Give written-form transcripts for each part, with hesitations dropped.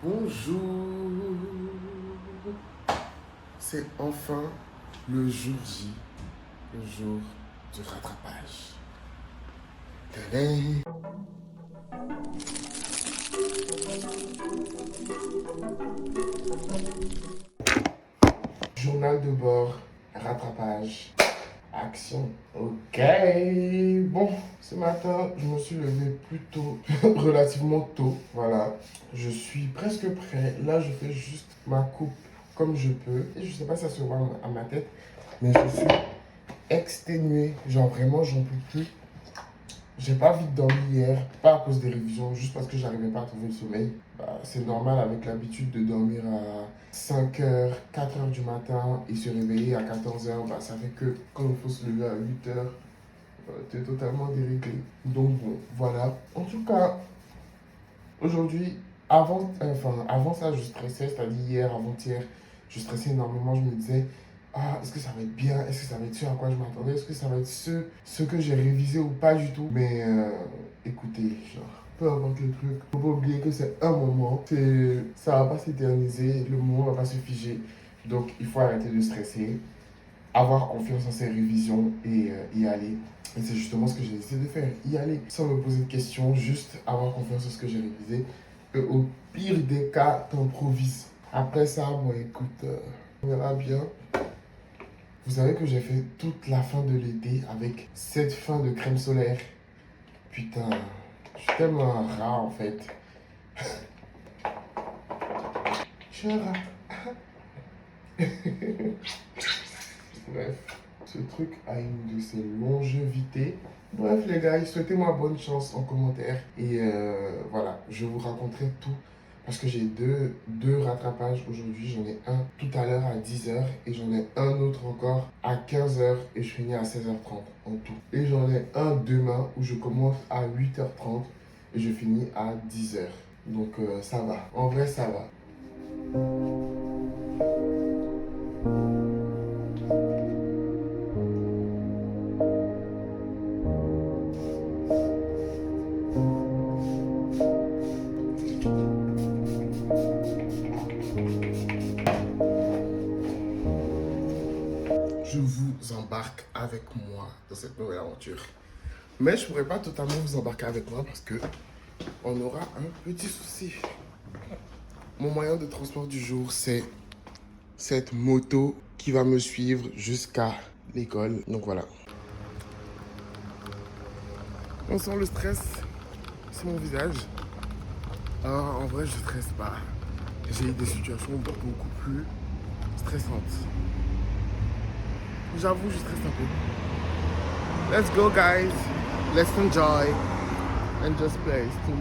Bonjour, c'est enfin le jour J, le jour du rattrapage. Tadam! Journal de bord, rattrapage, action. Ok, bon, ce matin, je me suis levé plus tôt, relativement tôt, voilà. Je suis presque prêt. Là, je fais juste ma coupe comme je peux. Et je sais pas si ça se voit à ma tête, mais je suis exténué. Genre vraiment, j'en peux plus. J'ai pas vite dormi hier, pas à cause des révisions, juste parce que j'arrivais pas à trouver le sommeil. Bah, c'est normal avec l'habitude de dormir à 5 h, 4 h du matin et se réveiller à 14 h. Bah, ça fait que quand il faut se lever à 8 h, t'es totalement déréglé. Donc bon, voilà. En tout cas, aujourd'hui, avant ça, je stressais, c'est-à-dire hier, avant-hier, je stressais énormément. Je me disais, ah, est-ce que ça va être bien? Est-ce que ça va être ce à quoi je m'attendais? Est-ce que ça va être ce que j'ai révisé ou pas du tout? Mais écoutez, genre, peu importe le truc, faut pas oublier que c'est un moment. Ça va pas s'éterniser, le moment va pas se figer. Donc, il faut arrêter de stresser, avoir confiance en ses révisions et y aller. Et c'est justement ce que j'ai essayé de faire, y aller sans me poser de questions, juste avoir confiance en ce que j'ai révisé. Et au pire des cas, t'improvises. Après ça, bon écoute, on verra bien. Vous savez que j'ai fait toute la fin de l'été avec cette fin de crème solaire. Putain, je suis tellement un rat en fait. Je suis un rat. Bref, ce truc a une de ses longévités. Bref les gars, souhaitez-moi bonne chance en commentaire. Et voilà, je vous raconterai tout. Parce que j'ai deux rattrapages aujourd'hui. J'en ai un tout à l'heure à 10 h et j'en ai un autre encore à 15 h et je finis à 16 h 30 en tout. Et j'en ai un demain où je commence à 8 h 30 et je finis à 10 h. Donc ça va. En vrai, ça va. Je vous embarque avec moi dans cette nouvelle aventure. Mais je ne pourrais pas totalement vous embarquer avec moi parce que on aura un petit souci. Mon moyen de transport du jour, c'est cette moto qui va me suivre jusqu'à l'école. Donc voilà. On sent le stress sur mon visage. Alors en vrai, je ne stresse pas. J'ai eu des situations beaucoup plus stressantes. J'avoue, je stresse un peu. Let's go, guys. Let's enjoy and just play. C'est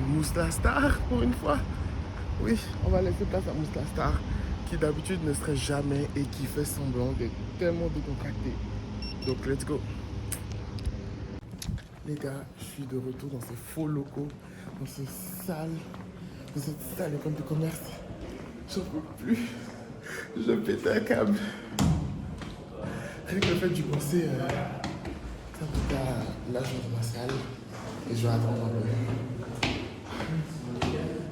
Mousla Star pour une fois. Oui, on va laisser place à Mousla Star qui d'habitude ne stresse jamais et qui fait semblant d'être tellement décontracté. Donc, let's go. Les gars, je suis de retour dans ces faux locaux, dans cette sale école de commerce. J'en peux plus. Je pète un câble. Rien que le fait d'y penser, en tout cas, là je vais dans ma salle et je vais attendre un peu.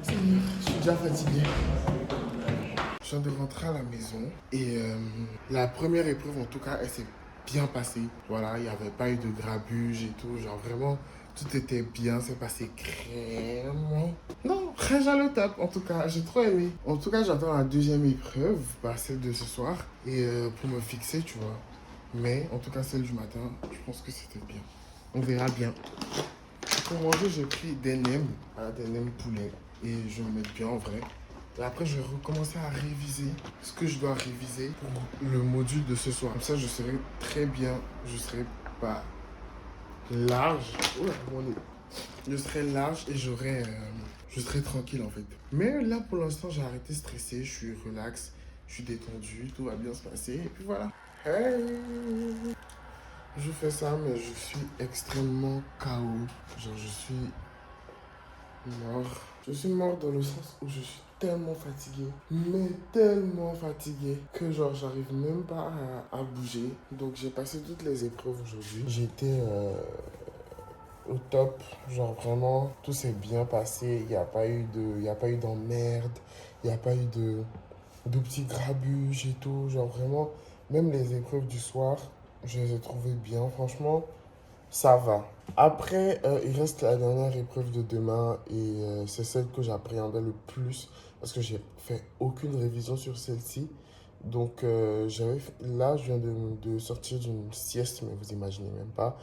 Seigneur, je suis déjà fatigué. Je viens de rentrer à la maison et la première épreuve en tout cas, elle s'est bien passée. Voilà, il n'y avait pas eu de grabuge et tout. Genre vraiment, tout était bien, c'est passé crème. Non, très le top en tout cas, j'ai trop aimé. En tout cas, j'attends la deuxième épreuve, bah, celle de ce soir, et pour me fixer, tu vois. Mais en tout cas, celle du matin, je pense que c'était bien. On verra bien. Pour manger, j'ai pris des nems, voilà, des nems poulet. Et je vais me mettre bien en vrai. Et après, je vais recommencer à réviser ce que je dois réviser pour le module de ce soir. Comme ça, je serai très bien. Je serai pas large. Oula, mon nez. Je serai large et je serai tranquille en fait. Mais là, pour l'instant, j'ai arrêté de stresser. Je suis relax. Je suis détendu. Tout va bien se passer. Et puis voilà. Hey! Je fais ça, mais je suis extrêmement KO. Genre, je suis mort. Je suis mort dans le sens où je suis tellement fatigué, mais tellement fatigué, que genre, j'arrive même pas à bouger. Donc, j'ai passé toutes les épreuves aujourd'hui. J'étais au top. Genre vraiment, tout s'est bien passé. Il n'y a pas eu d'emmerde. Il n'y a pas eu de petits grabuges et tout. Genre vraiment, même les épreuves du soir, je les ai trouvées bien. Franchement, ça va. Après, il reste la dernière épreuve de demain et c'est celle que j'appréhendais le plus parce que j'ai fait aucune révision sur celle-ci. Donc là, je viens de sortir d'une sieste, mais vous imaginez même pas.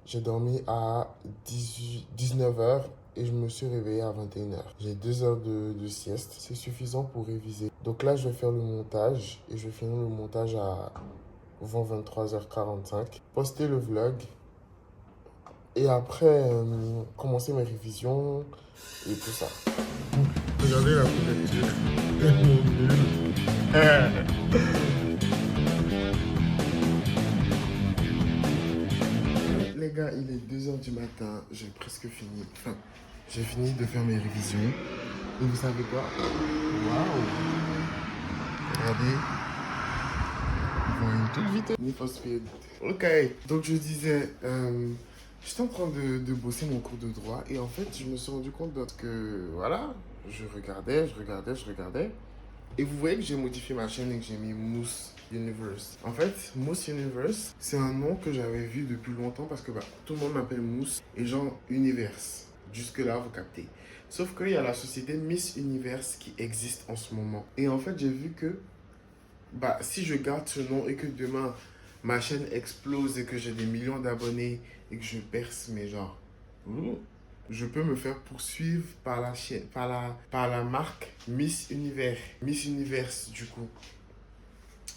J'ai dormi à 19 heures et je me suis réveillé à 21 heures. J'ai 2 heures de sieste, c'est suffisant pour réviser. Donc là, je vais faire le montage et je vais finir le montage avant 23h45. Poster le vlog et après, commencer mes révisions et tout ça. Regardez la couverture. Les gars, il est 2 heures du matin. J'ai presque fini. Enfin, j'ai fini de faire mes révisions. Et vous savez quoi? Waouh! Regardez. Ils vont à une toute vitesse. Need for Speed. Ok. Donc je disais, j'étais en train de bosser mon cours de droit et en fait, je me suis rendu compte que, voilà, je regardais. Et vous voyez que j'ai modifié ma chaîne et que j'ai mis Mousse Universe. En fait, Mousse Universe, c'est un nom que j'avais vu depuis longtemps parce que bah, tout le monde m'appelle Mousse et genre Univers. Jusque-là, vous captez. Sauf qu'il y a la société Miss Universe qui existe en ce moment. Et en fait, j'ai vu que bah, si je garde ce nom et que demain ma chaîne explose et que j'ai des millions d'abonnés et que je perce mes genres, je peux me faire poursuivre par la chaîne, par la marque Miss Univers. Miss Univers, du coup.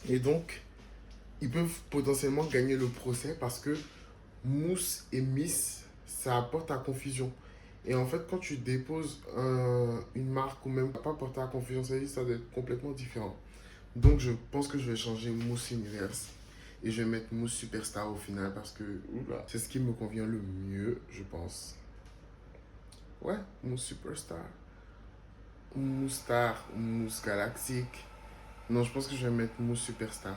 Et donc, ils peuvent potentiellement gagner le procès parce que Mousse et Miss, ça apporte à confusion. Et en fait, quand tu déposes une marque ou même pas porter à confusion, ça veut dire que ça doit être complètement différent. Donc, je pense que je vais changer Mousse Univers. Et je vais mettre Mousse Superstar au final parce que c'est ce qui me convient le mieux, je pense. Ouais, Mousse Superstar. Mousse Star, Mousse Galactique. Non, je pense que je vais mettre Mousse Superstar.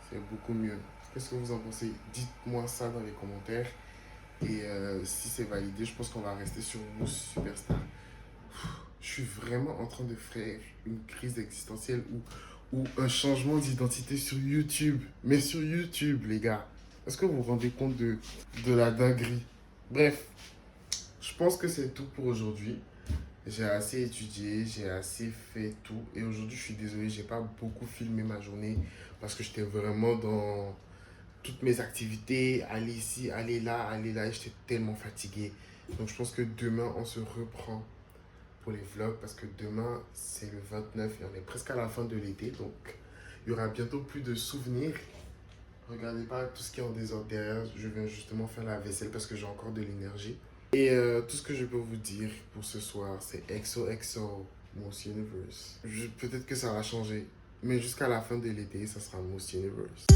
C'est beaucoup mieux. Qu'est-ce que vous en pensez? Dites-moi ça dans les commentaires. Et si c'est validé, je pense qu'on va rester sur Mousse Superstar. Je suis vraiment en train de faire une crise existentielle ou un changement d'identité sur YouTube. Mais sur YouTube, les gars. Est-ce que vous vous rendez compte de la dinguerie? Bref, je pense que c'est tout pour aujourd'hui. J'ai assez étudié, j'ai assez fait tout. Et aujourd'hui, je suis désolé, j'ai pas beaucoup filmé ma journée parce que j'étais vraiment dans toutes mes activités, aller ici, aller là, et j'étais tellement fatigué. Donc je pense que demain, on se reprend pour les vlogs parce que demain, c'est le 29 et on est presque à la fin de l'été. Donc il y aura bientôt plus de souvenirs. Regardez pas tout ce qui est en désordre derrière. Je viens justement faire la vaisselle parce que j'ai encore de l'énergie. Et tout ce que je peux vous dire pour ce soir, c'est XOXO, Mousse Universe. Peut-être que ça va changer, mais jusqu'à la fin de l'été, ça sera Mousse Universe.